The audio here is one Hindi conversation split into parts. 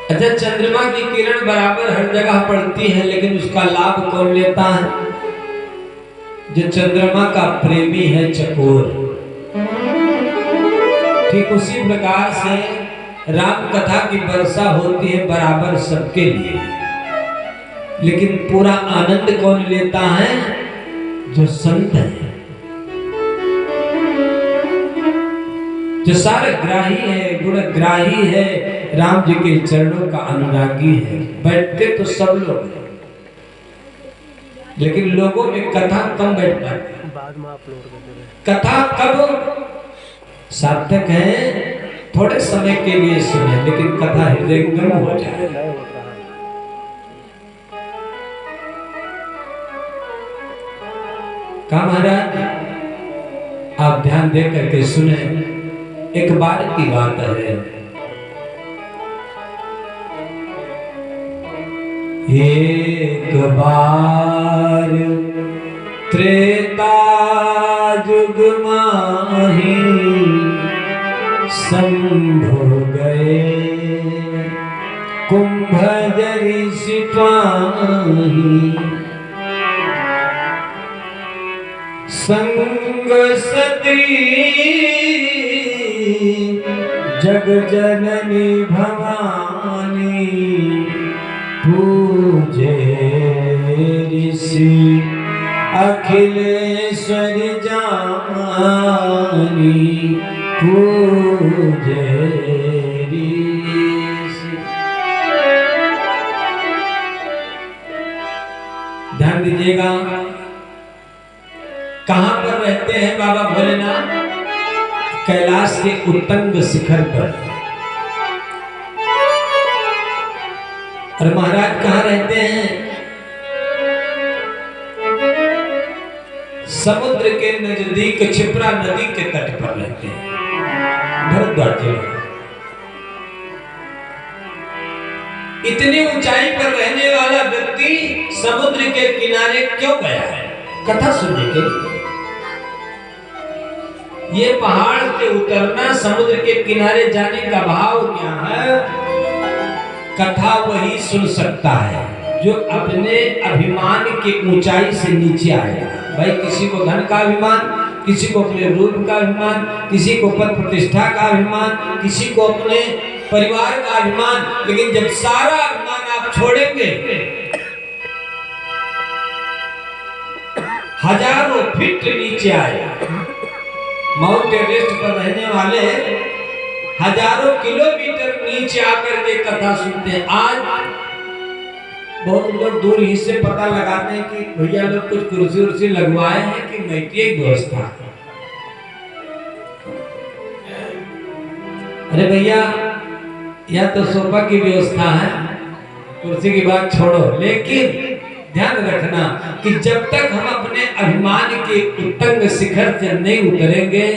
अच्छा, चंद्रमा की किरण बराबर हर जगह पड़ती है, लेकिन उसका लाभ कौन लेता है? जो चंद्रमा का प्रेमी है, चकोर। ठीक उसी प्रकार से राम कथा की वर्षा होती है बराबर सबके लिए, लेकिन पूरा आनंद कौन लेता है? जो संत है, जो सारे ग्राही है, गुणग्राही है, राम जी के चरणों का अनुरागी है। बैठते तो सब लोग हैं, लेकिन लोगों में कथा कम बैठ पाती है। बाद में अपलोड कर देंगे। कथा कब सार्थक है? थोड़े समय के लिए सुने, लेकिन कथा हृदयंगम हो जाए। कहा महाराज, आप ध्यान दे करके सुने। एक बार की बात है, एक बार त्रेता जुग माही शंभु गए कुंभजरि सिपाही संग सती जग जननी भवानी पूजे ऋषि अखिलेश्वर जानी पूजे ऋषि। ध्यान दीजिएगा, कहां पर रहते हैं बाबा भोलेनाथ? कैलाश के उत्तंग शिखर पर। और महाराज कहां रहते हैं? समुद्र के नजदीक क्षिप्रा नदी के तट पर रहते हैं, भरद्वाज जिले। इतनी ऊंचाई पर रहने वाला व्यक्ति समुद्र के किनारे क्यों गया है? कथा सुनने के लिए। ये पहाड़ से उतरना, समुद्र के किनारे जाने का भाव क्या है? कथा वही सुन सकता है जो अपने अभिमान के ऊंचाई से नीचे आएगा। भाई, किसी को धन का अभिमान, किसी को अपने रूप का अभिमान, किसी को पद प्रतिष्ठा का अभिमान, किसी को अपने परिवार का अभिमान, लेकिन जब सारा अभिमान आप छोड़ेंगे, हजारों फीट नीचे आएगा। माउंट एवरेस्ट पर रहने वाले हजारों किलोमीटर नीचे आकर के कथा सुनते हैं। आज बहुत लोग दूर ही से पता लगाते हैं कि भैया लोग कुछ कुर्सी उर्सी लगवाए हैं कि मैत्रिक व्यवस्था। अरे भैया, यह तो सोफा की व्यवस्था है, कुर्सी की बात छोड़ो। लेकिन ध्यान रखना कि जब तक हम अपने अभिमान के उत्तंग शिखर से नहीं उतरेंगे,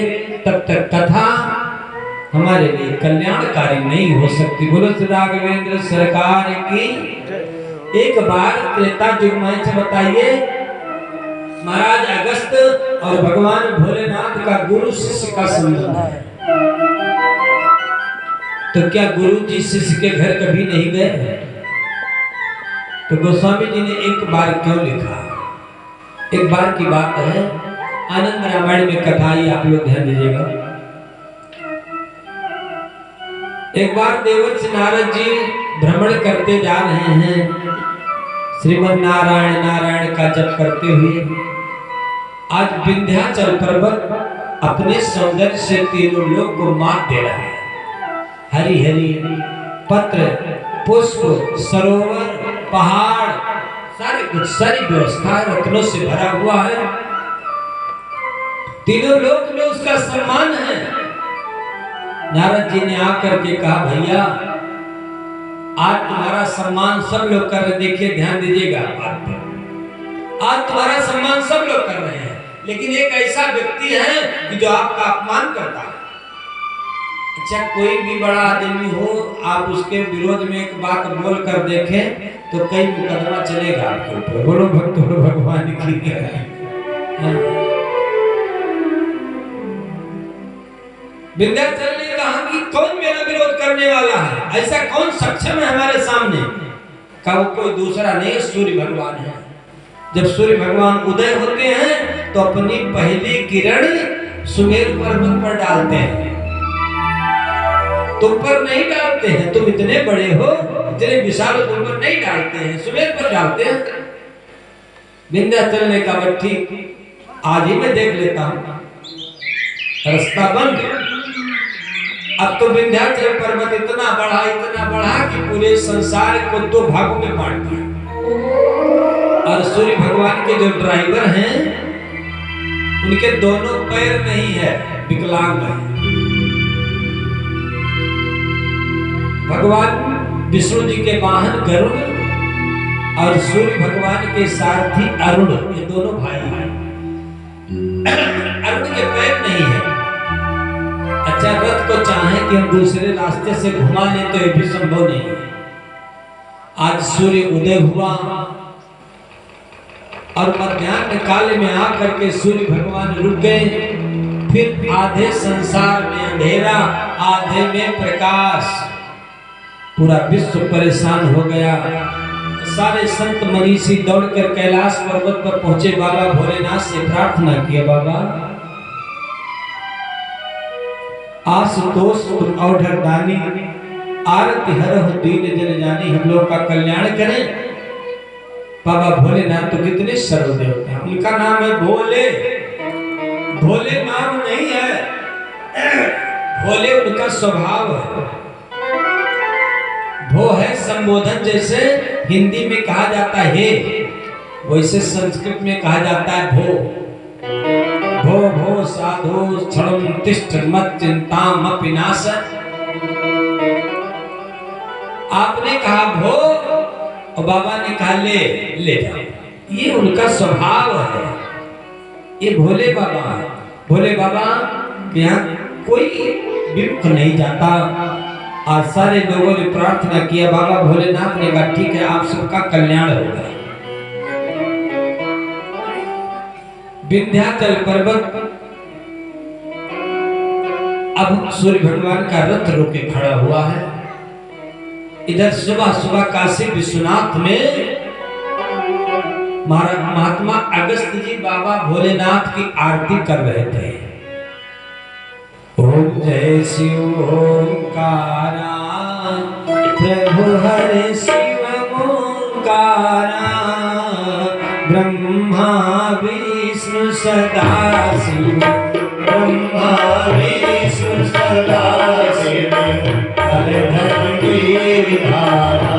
तब तक कथा हमारे लिए कल्याणकारी नहीं हो सकती। बोलो श्री राघवेंद्र सरकार की। एक बार त्रेता युग में से बताइए, महाराज अगस्त और भगवान भोलेनाथ का गुरु शिष्य का संबंध है। तो क्या गुरु जी शिष्य के घर कभी नहीं गए? तो गोस्वामी जी ने एक बार क्यों लिखा? एक बार की बात है, आनंद रामायण में कथा ही, आप लोग ध्यान दीजिएगा। एक बार देवर्षि नारद जी भ्रमण करते जा रहे हैं, श्रीमद् नारायण नारायण का जप करते हुए। आज विंध्याचल पर्वत अपने सौंदर्य से तीनों लोक को मात दे रहा है। हरी हरी पत्र, पुष्प, सरोवर, पहाड़, सारे कुछ, सारी व्यवस्था रत्नों से भरा हुआ है। तीनों लोक में उसका सम्मान है। नारद जी ने आकर के कहा, भैया आज तुम्हारा सम्मान सब लोग कर रहे, देखिए ध्यान दीजिएगा बात पर। आज तुम्हारा सम्मान सब लोग कर रहे हैं, लेकिन एक ऐसा व्यक्ति है कि जो आपका अपमान करता है। अच्छा, कोई भी बड़ा आदमी हो, आप उसके विरोध में एक बात बोल कर देखें तो कई मुकदमा चलेगा आपके ऊपर। बोलो भक्त भगवान की। विंध्याचल ने कहा कि कौन मेरा विरोध कर करने वाला है, ऐसा कौन सक्षम है हमारे सामने? का वो कोई दूसरा नहीं, सूर्य भगवान है। जब सूर्य भगवान उदय होते हैं तो अपनी पहली किरण सुमेरु पर्वत पर डालते हैं, तुम पर नहीं डालते हैं, तुम इतने बड़े हो, इतने विशाल, तुम पर नहीं डालते हैं, सुमेरु पर डालते हैं। विंध्याचल ने कहा ठीक, आज ही मैं देख लेता हूं, रास्ता बंद। अब तो विंध्याचल पर्वत इतना बढ़ा कि पूरे संसार को दो भागों में बांट दिया। और सूर्य भगवान के जो ड्राइवर हैं उनके दोनों पैर नहीं है, विकलांग है। भगवान विष्णु जी के वाहन गरुड़ और सूर्य भगवान के सारथी अरुण, ये दोनों भाई हैं। अरुण के पैर नहीं है। अच्छा, रथ को चाहे कि हम दूसरे रास्ते से घुमा लें तो ये भी संभव नहीं है। आज सूर्य उदय हुआ और मध्याह्न काल में आकर के सूर्य भगवान रुक गए। फिर आधे संसार में अंधेरा, आधे में प्रकाश, पूरा विश्व परेशान हो गया। सारे संत मनीषी दौड़कर कैलाश पर्वत पर पहुंचे, बाबा भोलेनाथ से प्रार्थना किया, बाबा आशुतोष औढ़ दानी, आरती हरहु दीन जन जानी, हम लोग का कल्याण करें। बाबा भोलेनाथ तो कितने सरल देवता हैं, उनका नाम है भोले। भोले नाम नहीं है, भोले उनका स्वभाव है। भो है संबोधन, जैसे हिंदी में कहा जाता है वैसे संस्कृत में कहा जाता है भो। भो भो साधु क्षणम तिष्ठ मत चिंताम अपनाश। आपने कहा भो और बाबा ने कहा ले जाओ, ये उनका स्वभाव है। ये भोले बाबा है। भोले बाबा के यहाँ कोई विमुख नहीं जाता। आज सारे लोगों ने प्रार्थना किया, बाबा भोलेनाथ ने कहा ठीक है, आप सबका कल्याण होगा। विंध्याचल पर्वत, अब सूर्य भगवान का रथ रोके खड़ा हुआ है। इधर सुबह सुबह काशी विश्वनाथ में महात्मा अगस्त जी बाबा भोलेनाथ की आरती कर रहे थे। ओम जय शिव ओंकारा, प्रभु हरे शिव ओंकारा, ब्रह्मा विष्णु सदा शिव, ब्रह्मा विष्णु सदा शिव, हरे हर गिरिधारा,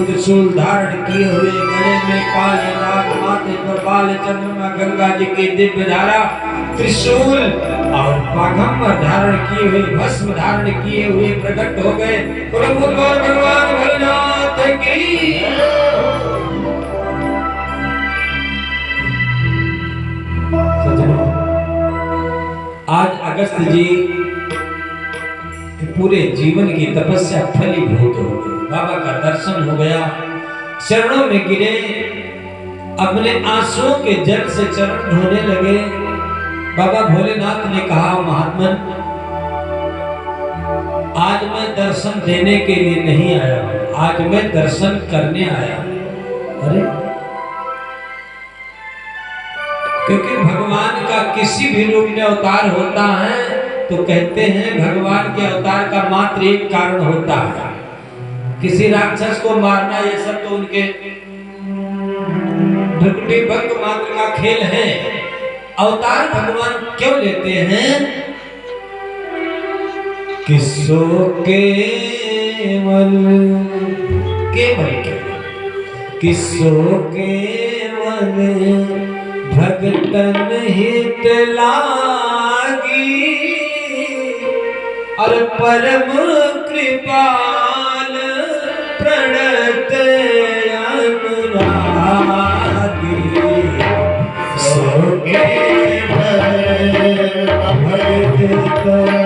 त्रिशूल धारण किए हुए, गले में काले नाग, माथे पर बाल चंद्रमा, गंगा जी की दिव्य धारा, त्रिशूल और पागंबर धारण किए हुए, भस्म धारण किए हुए प्रकट हो गए। भगवान भोलेनाथ की आज अगस्त जी पूरे जीवन की तपस्या फलीभूत हो गई। बाबा का दर्शन हो गया, चरणों में गिरे, अपने आंसुओं के जल से चरण धोने लगे। बाबा भोलेनाथ ने कहा, महात्मन आज मैं दर्शन देने के लिए नहीं आया, आज मैं दर्शन करने आया। अरे, क्योंकि भगवान का किसी भी रूप में अवतार होता है तो कहते हैं भगवान के अवतार का मात्र एक कारण होता है, किसी राक्षस को मारना, ये सब तो उनके भ्रकुटी भंग मात्र का खेल है। अवतार भगवान क्यों लेते हैं? किसो केवल केवल किसो केवल भगतन हित लागी और परम कृपाल प्रणत अनुरागी सो केवल भगतन